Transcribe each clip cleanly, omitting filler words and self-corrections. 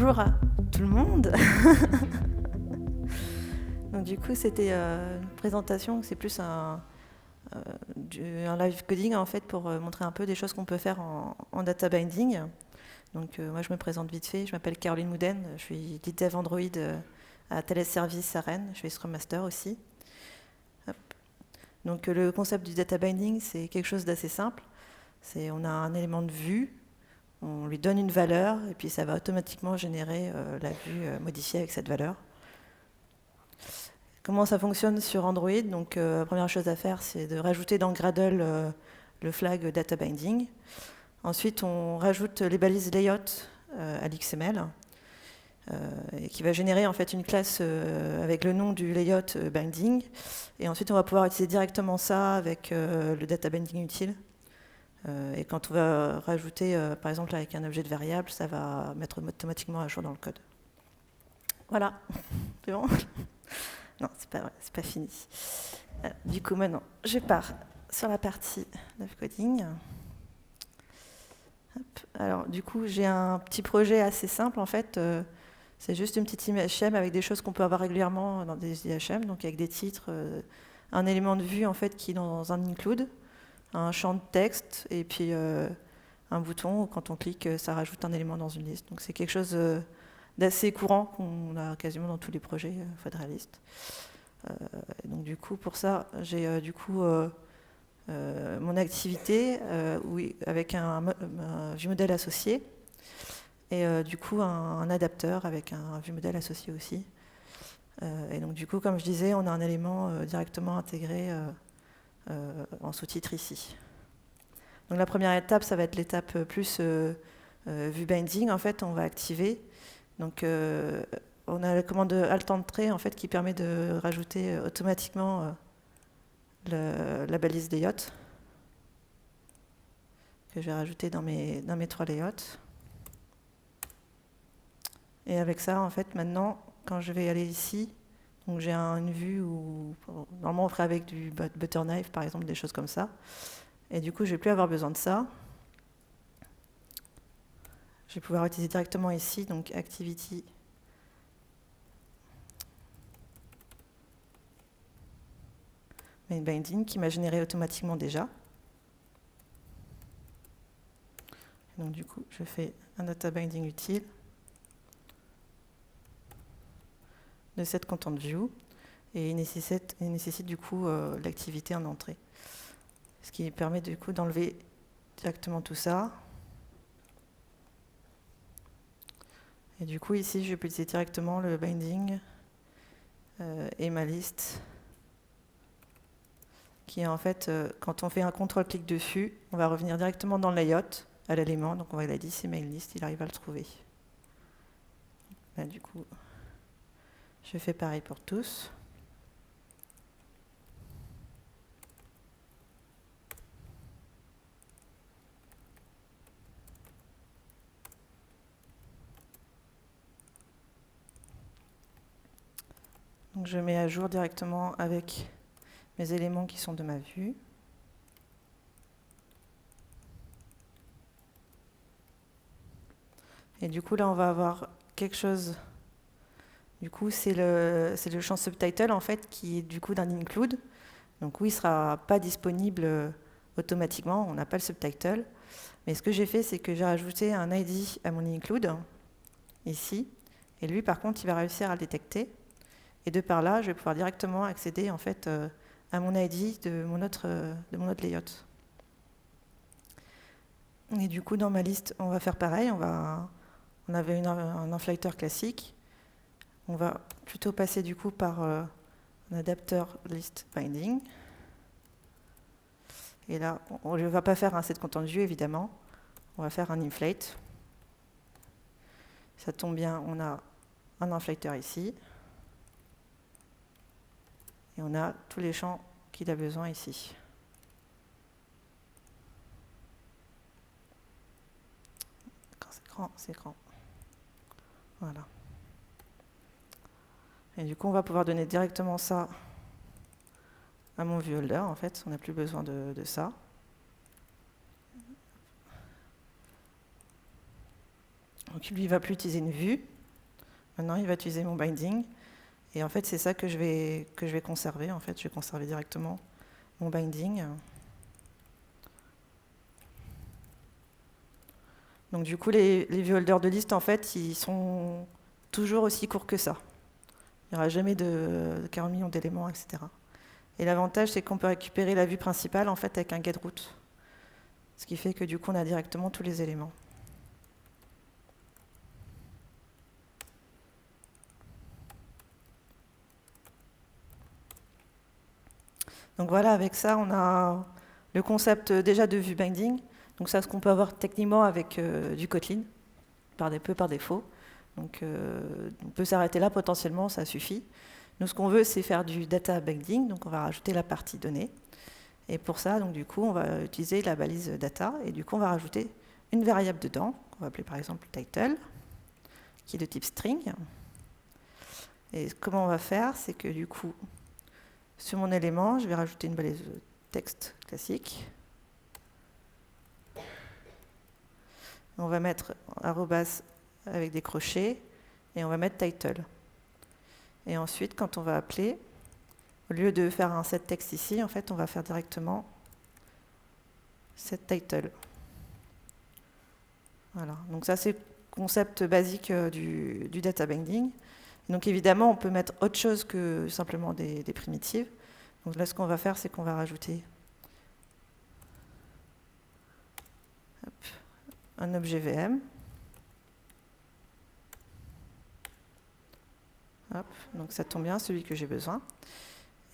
bonjour à tout le monde. Donc du coup, c'était une présentation, c'est plus un live coding en fait pour montrer un peu des choses qu'on peut faire en data binding. Donc moi, je me présente vite fait. Je m'appelle Caroline Mouden. Je suis lead dev Android à Thales Service à Rennes. Je suis Scrum Master aussi. Hop. Donc le concept du data binding, c'est quelque chose d'assez simple. On a un élément de vue. On lui donne une valeur et puis ça va automatiquement générer la vue modifiée avec cette valeur. Comment ça fonctionne sur Android? Donc la première chose à faire, c'est de rajouter dans Gradle le flag data binding. Ensuite, on rajoute les balises layout à l'XML et qui va générer en fait une classe avec le nom du layout binding. Et ensuite, on va pouvoir utiliser directement ça avec le data binding utile. Et quand on va rajouter, par exemple, avec un objet de variable, ça va mettre automatiquement à jour dans le code. Voilà, c'est bon? Non, c'est pas vrai, c'est pas fini. Du coup, maintenant, je pars sur la partie live coding. Hop. Alors, du coup, j'ai un petit projet assez simple, en fait. C'est juste une petite IHM avec des choses qu'on peut avoir régulièrement dans des IHM, donc avec des titres, un élément de vue, en fait, qui est dans un include, un champ de texte et puis un bouton où quand on clique, ça rajoute un élément dans une liste. Donc c'est quelque chose d'assez courant qu'on a quasiment dans tous les projets fédéralistes. Donc du coup, pour ça, j'ai mon activité avec un vue modèle associé et du coup un adapteur avec un vue modèle associé aussi. Et donc du coup, comme je disais, on a un élément directement intégré en sous-titre ici. Donc la première étape, ça va être l'étape plus vue binding. En fait, on va activer. Donc on a la commande alt-entrée en fait qui permet de rajouter automatiquement la balise layout que je vais rajouter dans mes 3 layouts. Et avec ça, en fait, maintenant, quand je vais aller ici, donc j'ai une vue où normalement on ferait avec du butter knife, par exemple, des choses comme ça. Et du coup, je ne vais plus avoir besoin de ça. Je vais pouvoir utiliser directement ici, donc Activity. Main binding qui m'a généré automatiquement déjà. Et donc du coup, je fais un data binding utile de cette content view et il nécessite du coup l'activité en entrée. Ce qui permet du coup d'enlever directement tout ça. Et du coup, ici, je peux utiliser directement le binding et ma liste, qui est en fait, quand on fait un contrôle-clic dessus, on va revenir directement dans le layout, à l'élément, donc on va dire c'est mail list, il arrive à le trouver. Là, du coup, je fais pareil pour tous. Donc je mets à jour directement avec mes éléments qui sont de ma vue. Et du coup, là, on va avoir quelque chose. Du coup, c'est le champ subtitle, en fait, qui est du coup d'un include. Donc oui, il ne sera pas disponible automatiquement, on n'a pas le subtitle. Mais ce que j'ai fait, c'est que j'ai rajouté un ID à mon include, ici. Et lui, par contre, il va réussir à le détecter. Et de par là, je vais pouvoir directement accéder en fait, à mon ID de mon autre layout. Et du coup, dans ma liste, on va faire pareil. On avait un inflator classique. On va plutôt passer du coup par un adapteur list binding. Et là, on ne va pas faire un set content view, évidemment. On va faire un inflate. Ça tombe bien, on a un inflator ici. Et on a tous les champs qu'il a besoin ici. Quand c'est grand, c'est grand. Voilà. Et du coup, on va pouvoir donner directement ça à mon viewholder. En fait, on n'a plus besoin de ça. Donc lui, il ne va plus utiliser une vue. Maintenant, il va utiliser mon binding. Et en fait, c'est ça que je vais conserver. En fait, je vais conserver directement mon binding. Donc du coup, les view holders de liste, en fait, ils sont toujours aussi courts que ça. Il n'y aura jamais de 40 millions d'éléments, etc. Et l'avantage, c'est qu'on peut récupérer la vue principale, en fait, avec un getRoot. Ce qui fait que du coup, on a directement tous les éléments. Donc voilà, avec ça, on a le concept déjà de vue binding. Donc ça, ce qu'on peut avoir techniquement avec du Kotlin, peu par défaut. Donc on peut s'arrêter là potentiellement, ça suffit. Nous, ce qu'on veut, c'est faire du data binding, donc on va rajouter la partie données. Et pour ça, donc du coup, on va utiliser la balise data, et du coup, on va rajouter une variable dedans, qu'on va appeler par exemple title, qui est de type string. Et comment on va faire, c'est que du coup, sur mon élément, je vais rajouter une balise texte classique. On va mettre arrobas avec des crochets, et on va mettre title. Et ensuite, quand on va appeler, au lieu de faire un set text ici, en fait, on va faire directement set title. Voilà. Donc ça, c'est le concept basique du data binding. Et donc évidemment, on peut mettre autre chose que simplement des primitives. Donc là, ce qu'on va faire, c'est qu'on va rajouter un objet VM. Hop, donc ça tombe bien, celui que j'ai besoin.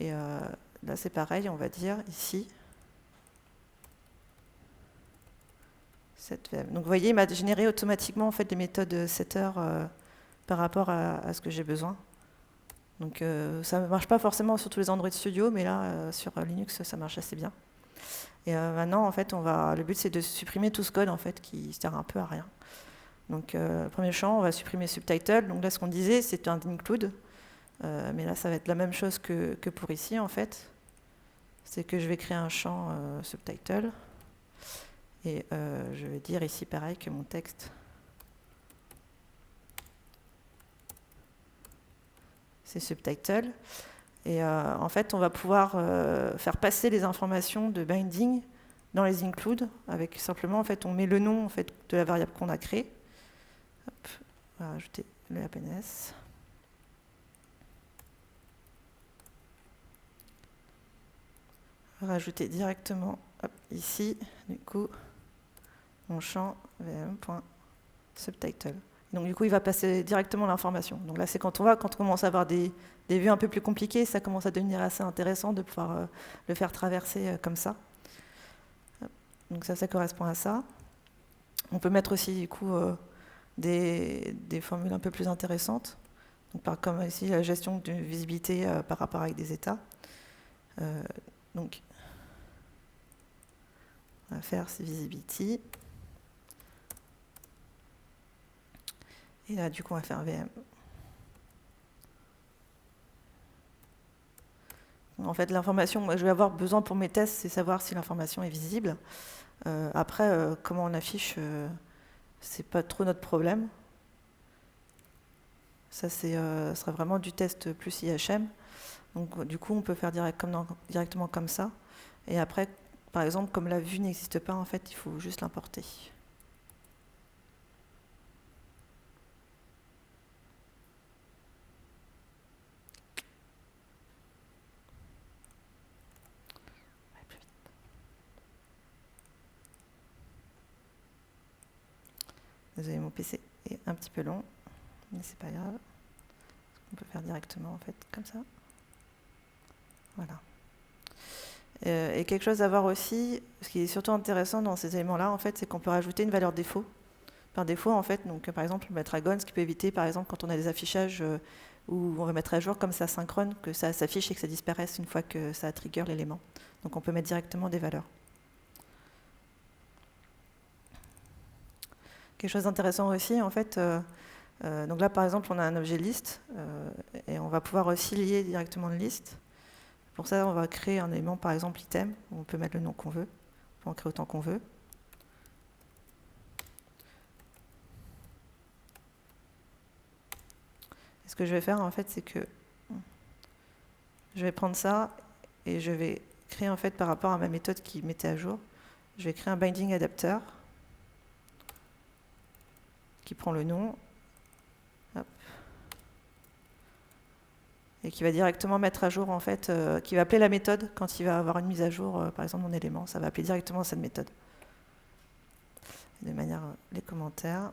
Et là, c'est pareil, on va dire ici set VM. Donc vous voyez, il m'a généré automatiquement en fait, des méthodes setter par rapport à ce que j'ai besoin. Donc ça ne marche pas forcément sur tous les Android Studio, mais là, sur Linux, ça marche assez bien. Et maintenant, en fait, le but, c'est de supprimer tout ce code en fait, qui sert un peu à rien. Donc, premier champ, on va supprimer subtitle. Donc là, ce qu'on disait, c'est un include. Mais là, ça va être la même chose que pour ici, en fait. C'est que je vais créer un champ subtitle. Et je vais dire ici, pareil, que mon texte, c'est subtitle. Et en fait, on va pouvoir faire passer les informations de binding dans les includes, avec simplement, en fait, on met le nom en fait, de la variable qu'on a créée. Hop, on va ajouter le happiness. On va rajouter directement hop, ici, du coup, mon champ vm.subtitle. Donc du coup, il va passer directement l'information. Donc là, c'est quand on commence à avoir des vues un peu plus compliquées, ça commence à devenir assez intéressant de pouvoir le faire traverser comme ça. Donc ça correspond à ça. On peut mettre aussi du coup des formules un peu plus intéressantes. Donc comme ici la gestion de visibilité par rapport avec des états. Donc on va faire visibility. Et là du coup on va faire VM. En fait, l'information, moi, je vais avoir besoin pour mes tests, c'est savoir si l'information est visible. Après, comment on affiche, c'est pas trop notre problème. Ça, sera vraiment du test plus IHM. Donc, du coup, on peut faire directement comme ça. Et après, par exemple, comme la vue n'existe pas, en fait, il faut juste l'importer. Désolé, mon PC est un petit peu long, mais c'est pas grave. On peut faire directement en fait comme ça. Voilà. Et quelque chose à voir aussi, ce qui est surtout intéressant dans ces éléments-là, en fait, c'est qu'on peut rajouter une valeur défaut. Par défaut, en fait, donc par exemple, mettre à gone, ce qui peut éviter, par exemple, quand on a des affichages où on va mettre à jour comme ça synchrone, que ça s'affiche et que ça disparaisse une fois que ça trigger l'élément. Donc on peut mettre directement des valeurs. Quelque chose d'intéressant aussi, en fait, donc là par exemple on a un objet liste et on va pouvoir aussi lier directement une liste. Pour ça on va créer un élément par exemple item, où on peut mettre le nom qu'on veut, on peut en créer autant qu'on veut. que je vais faire, en fait, c'est que je vais prendre ça et je vais créer, en fait, par rapport à ma méthode qui mettait à jour, je vais créer un binding adapter qui prend le nom, hop, et qui va directement mettre à jour, en fait, qui va appeler la méthode quand il va avoir une mise à jour, par exemple, mon élément, ça va appeler directement cette méthode. De manière, les commentaires.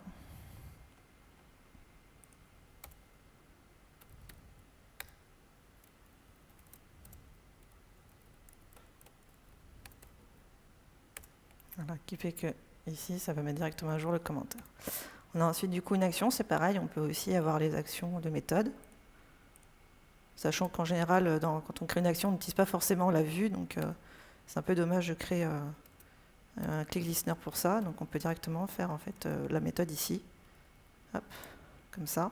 Voilà, qui fait que ici, ça va mettre directement à jour le commentaire. On a ensuite du coup une action, c'est pareil, on peut aussi avoir les actions de méthode. Sachant qu'en général, quand on crée une action, on n'utilise pas forcément la vue, donc c'est un peu dommage de créer un click listener pour ça. Donc on peut directement faire en fait la méthode ici, hop, comme ça,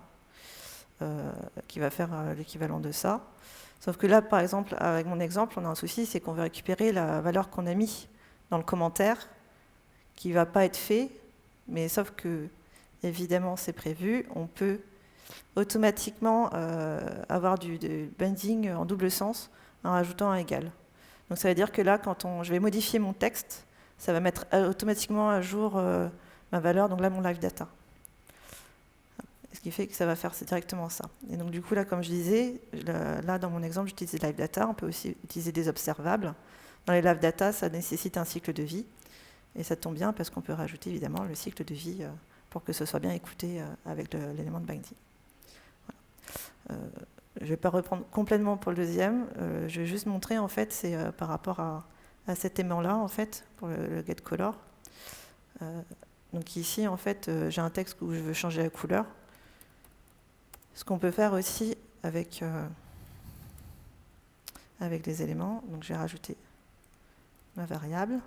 qui va faire l'équivalent de ça. Sauf que là, par exemple, avec mon exemple, on a un souci, c'est qu'on veut récupérer la valeur qu'on a mis dans le commentaire, qui ne va pas être fait, mais sauf que, évidemment, c'est prévu, on peut automatiquement avoir du binding en double sens en rajoutant un égal. Donc ça veut dire que là, quand je vais modifier mon texte, ça va mettre automatiquement à jour ma valeur, donc là, mon live data. Ce qui fait que ça va faire c'est directement ça. Et donc du coup, là, comme je disais, là, dans mon exemple, j'utilise live data, on peut aussi utiliser des observables. Dans les live data, ça nécessite un cycle de vie. Et ça tombe bien parce qu'on peut rajouter évidemment le cycle de vie pour que ce soit bien écouté avec l'élément de binding. Voilà. Je ne vais pas reprendre complètement pour le deuxième. Je vais juste montrer, en fait, c'est par rapport à cet aimant-là, en fait, pour le getColor. Donc ici, en fait, j'ai un texte où je veux changer la couleur. Ce qu'on peut faire aussi avec les éléments, donc je vais rajouter ma variable.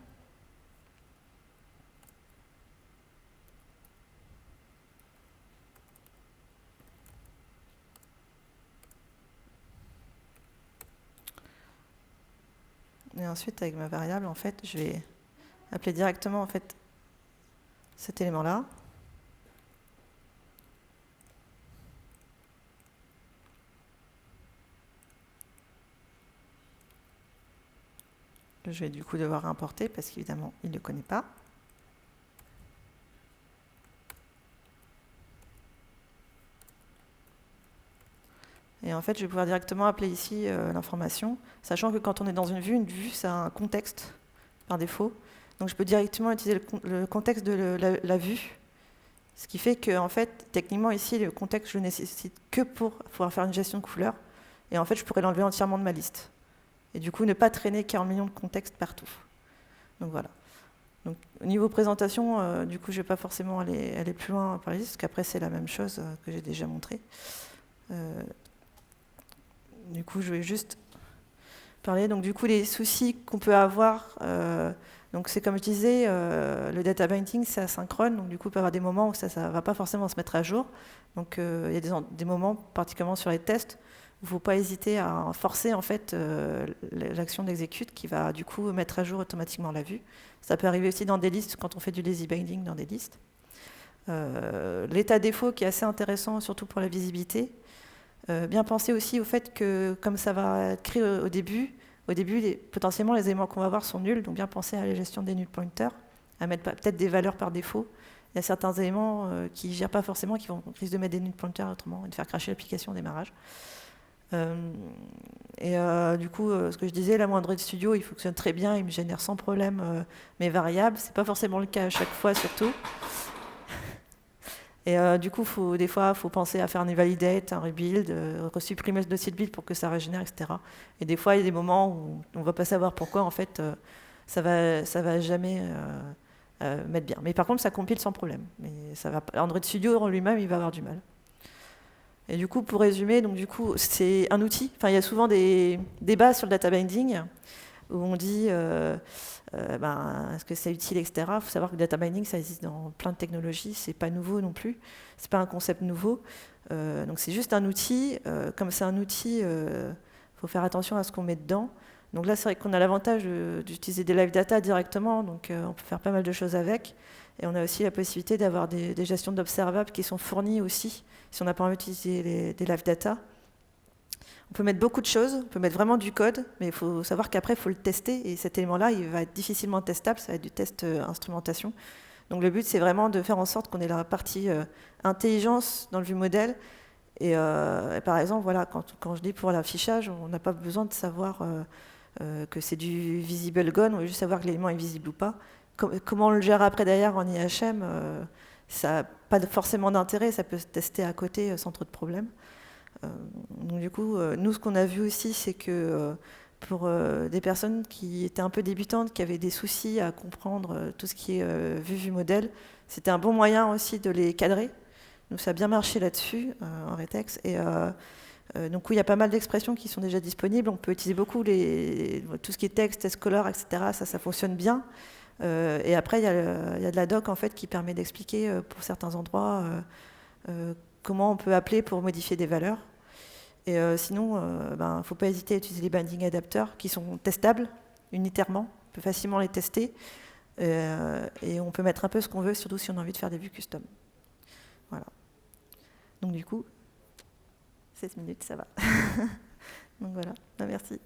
Et ensuite, avec ma variable, en fait, je vais appeler directement en fait, cet élément-là. Je vais du coup devoir importer parce qu'évidemment, il ne le connaît pas. Et en fait, je vais pouvoir directement appeler ici l'information, sachant que quand on est dans une vue, ça a un contexte par défaut. Donc je peux directement utiliser le contexte de la vue, ce qui fait que, en fait, techniquement, ici, le contexte, je ne nécessite que pour pouvoir faire une gestion de couleurs. Et en fait, je pourrais l'enlever entièrement de ma liste. Et du coup, ne pas traîner 40 millions de contextes partout. Donc voilà. Donc, au niveau présentation, du coup, je ne vais pas forcément aller plus loin par la liste, parce qu'après, c'est la même chose que j'ai déjà montré. Du coup, je vais juste parler. Donc, du coup, les soucis qu'on peut avoir, donc c'est comme je disais, le data binding, c'est asynchrone. Donc, du coup, il peut y avoir des moments où ça ne va pas forcément se mettre à jour. Donc, il y a des moments, particulièrement sur les tests, où il ne faut pas hésiter à forcer en fait l'action d'exécute qui va du coup mettre à jour automatiquement la vue. Ça peut arriver aussi dans des listes quand on fait du lazy binding dans des listes. L'état défaut qui est assez intéressant, surtout pour la visibilité. Bien penser aussi au fait que, comme ça va être créé au début, potentiellement les éléments qu'on va avoir sont nuls, donc bien penser à la gestion des null pointers, à mettre peut-être des valeurs par défaut. Il y a certains éléments qui ne gèrent pas forcément, qui risquent de mettre des null pointers autrement et de faire cracher l'application au démarrage. Du coup, ce que je disais, la Android Studio, il fonctionne très bien, il me génère sans problème mes variables. Ce n'est pas forcément le cas à chaque fois, surtout. Et du coup, des fois, il faut penser à faire un validate, un rebuild, supprimer le dossier de build pour que ça régénère, etc. Et des fois, il y a des moments où on ne va pas savoir pourquoi, en fait, ça va jamais mettre bien. Mais par contre, ça compile sans problème. Mais Android Studio en lui-même, il va avoir du mal. Et du coup, pour résumer, donc du coup, c'est un outil. Enfin, il y a souvent des débats sur le data binding où on dit est-ce que c'est utile, etc. Il faut savoir que le data binding, ça existe dans plein de technologies. C'est pas nouveau non plus. C'est pas un concept nouveau. Donc c'est juste un outil. Comme c'est un outil, faut faire attention à ce qu'on met dedans. Donc là, c'est vrai qu'on a l'avantage d'utiliser des live data directement, donc on peut faire pas mal de choses avec. Et on a aussi la possibilité d'avoir des gestions d'observables qui sont fournies aussi, si on n'a pas envie d'utiliser des live data. On peut mettre beaucoup de choses, on peut mettre vraiment du code, mais il faut savoir qu'après, il faut le tester, et cet élément-là, il va être difficilement testable, ça va être du test instrumentation. Donc le but, c'est vraiment de faire en sorte qu'on ait la partie intelligence dans le vue modèle. Et par exemple, voilà, quand je dis pour l'affichage, on n'a pas besoin de savoir que c'est du visible gone, on veut juste savoir que l'élément est visible ou pas. Comment on le gère après derrière en IHM, ça n'a pas forcément d'intérêt, ça peut se tester à côté sans trop de problèmes. Donc du coup, nous, ce qu'on a vu aussi, c'est que pour des personnes qui étaient un peu débutantes, qui avaient des soucis à comprendre tout ce qui est vue modèle, c'était un bon moyen aussi de les cadrer. Donc ça a bien marché là-dessus, en Retex. Et donc oui, il y a pas mal d'expressions qui sont déjà disponibles. On peut utiliser beaucoup tout ce qui est texte, test color, etc. Ça fonctionne bien. Et après, il y a de la doc en fait, qui permet d'expliquer pour certains endroits comment on peut appeler pour modifier des valeurs. Et sinon, il ne faut pas hésiter à utiliser les binding adapters qui sont testables unitairement. On peut facilement les tester. Et on peut mettre un peu ce qu'on veut, surtout si on a envie de faire des vues custom. Voilà. Donc du coup, 16 minutes, ça va. Donc voilà, merci.